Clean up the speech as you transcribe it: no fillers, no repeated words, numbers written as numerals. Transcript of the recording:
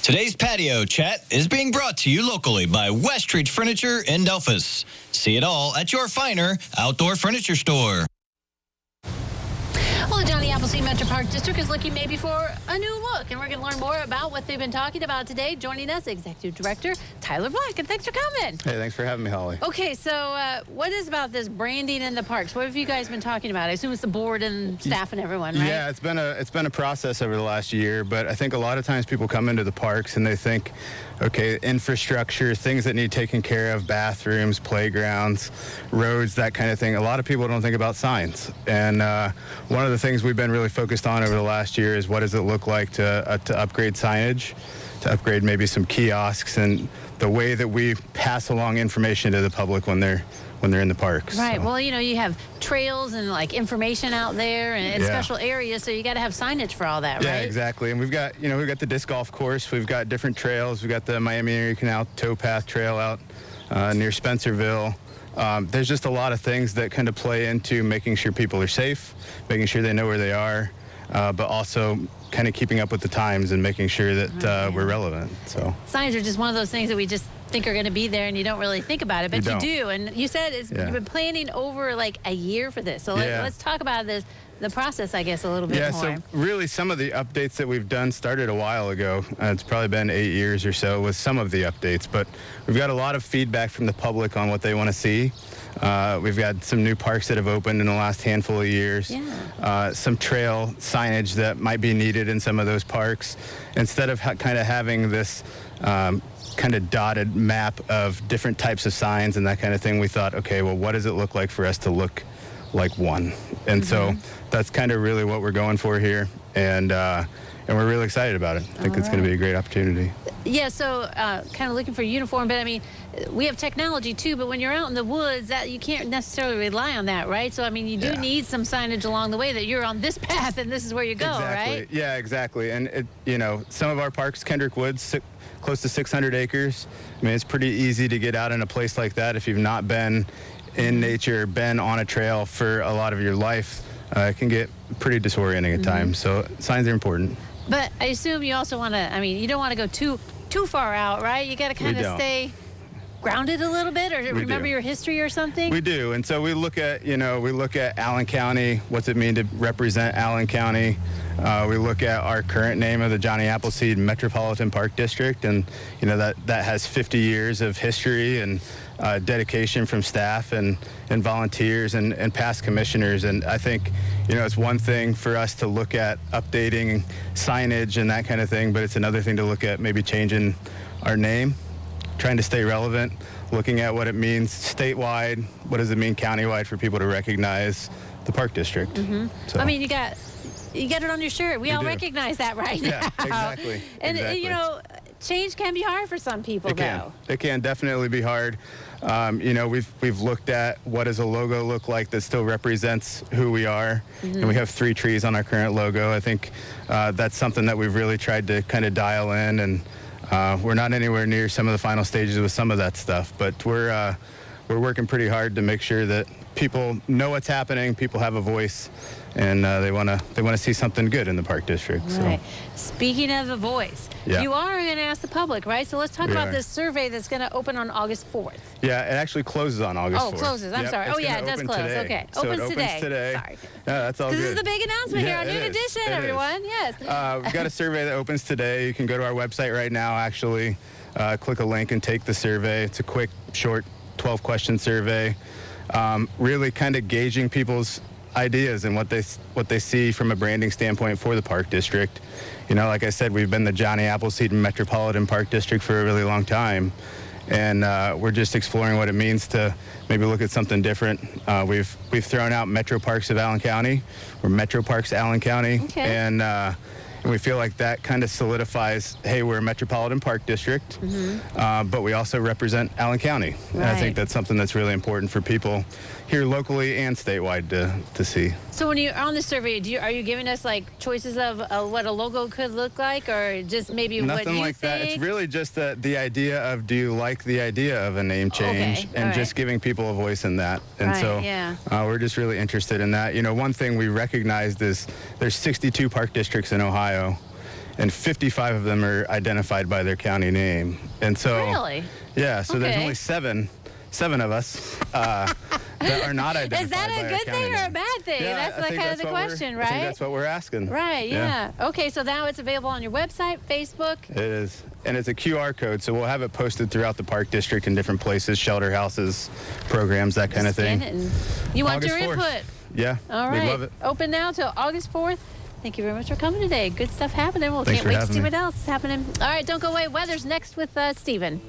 Today's patio chat is being brought to you locally by Westridge Furniture in Delphus. See it all at your finer outdoor furniture store. Well, the Johnny Appleseed Metro Park District is looking maybe for a new look, and we're going to learn more about what they've been talking about today. Joining us, Executive Director Tyler Black, and thanks for coming. Hey, thanks for having me, Holly. Okay, so what is about this branding in the parks? What have you guys been talking about? I assume it's the board and staff and everyone, right? Yeah, it's been a process over the last year, but I think a lot of times people come into the parks and they think, okay, infrastructure, things that need taken care of, bathrooms, playgrounds, roads, that kind of thing. A lot of people don't think about signs. And one of the things we've been really focused on over the last year is what does it look like to upgrade signage, to upgrade maybe some kiosks, and the way that we pass along information to the public when they're in the parks. Right. So. Well, you have trails and like information out there and special areas, so you got to have signage for all that, right? Yeah, exactly. And we've got the disc golf course. We've got different trails. We've got the Miami Area Canal Towpath Trail out near Spencerville. There's just a lot of things that kind of play into making sure people are safe, making sure they know where they are, but also kind of keeping up with the times and making sure that we're relevant. So signs are just one of those things that we just think are going to be there, and you don't really think about it, but you do. And you said you've been planning over like a year for this. So let's talk about the process, I guess, a little bit more. Yeah, so really some of the updates that we've done started a while ago. It's probably been 8 years or so with some of the updates, but we've got a lot of feedback from the public on what they want to see. We've got some new parks that have opened in the last handful of years. Some trail signage that might be needed in some of those parks. Instead of kind of having this kind of dotted map of different types of signs and that kind of thing, we thought, okay, well, what does it look like for us to look like one? And so that's kind of really what we're going for here, and we're really excited about it. I think it's going to be a great opportunity. Yeah, so kind of looking for uniform, but I mean, we have technology too, but when you're out in the woods, that you can't necessarily rely on that, right? So I mean, you do need some signage along the way that you're on this path and this is where you go, right? Yeah, exactly. And some of our parks, Kendrick Woods, close to 600 acres. I mean, it's pretty easy to get out in a place like that if you've not been in nature, been on a trail for a lot of your life. It can get pretty disorienting at times, so signs are important. But I assume you also want to, I mean, you don't want to go too far out, right? You got to kind of stay grounded a little bit, or remember your history or something? We do, and so we look at Allen County. What's it mean to represent Allen County? We look at our current name of the Johnny Appleseed Metropolitan Park District, and that has 50 years of history and dedication from staff and volunteers and past commissioners. And I think it's one thing for us to look at updating signage and that kind of thing, but it's another thing to look at maybe changing our name, trying to stay relevant, looking at what it means statewide, what does it mean countywide for people to recognize the park district. So. I mean, you got it on your shirt. We all recognize that right now. Yeah, exactly. And change can be hard for some people, though. It can definitely be hard. We've looked at what does a logo look like that still represents who we are, and we have 3 trees on our current logo. I think that's something that we've really tried to kind of dial in, and we're not anywhere near some of the final stages with some of that stuff, but we're working pretty hard to make sure that people know what's happening, people have a voice, and they want to see something good in the park district. Right. So. Speaking of a voice, you are going to ask the public, right? So let's talk about this survey that's going to open on August 4th. Yeah, it actually closes on August 4th. Oh, closes. I'm sorry. Oh, yeah, it does close. Today. Okay. So opens today. Sorry. Yeah, that's all good. This is the big announcement here on Noon Edition, everyone. Yes. We've got a survey that opens today. You can go to our website right now, actually, click a link and take the survey. It's a quick, short 12-question survey. Really kind of gauging people's ideas and what they see from a branding standpoint for the park district. Like I said, we've been the Johnny Appleseed Metropolitan Park District for a really long time, and we're just exploring what it means to maybe look at something different. We've thrown out Metro Parks of Allen County. We're Metro Parks Allen County, and we feel like that kind of solidifies, hey, we're a Metropolitan Park District, but we also represent Allen County. And I think that's something that's really important for people here locally and statewide to see. So when you're on the survey, are you giving us like choices of what a logo could look like, or just maybe what you think? Nothing like that. It's really just the idea of, do you like the idea of a name change, and just giving people a voice in that. And we're just really interested in that. One thing we recognized is there's 62 park districts in Ohio, and 55 of them are identified by their county name. And so, Really? yeah, so there's Okay. only seven of us that are not identified. Is that by a our good county thing or a name. bad thing? Yeah, That's I think kind of the what we're- question, I right? think that's what we're asking. Right, yeah. Okay, so now it's available on your website, Facebook. It is. And it's a QR code, so we'll have it posted throughout the park district in different places, shelter houses, programs, that kind of Scan thing. it and you want August your 4th. input. Yeah, All right. we love it. Open now till August 4th. Thank you very much for coming today. Good stuff happening. We'll Thanks can't for wait to having see me. what else is happening. All right, don't go away. Weather's next with Steven.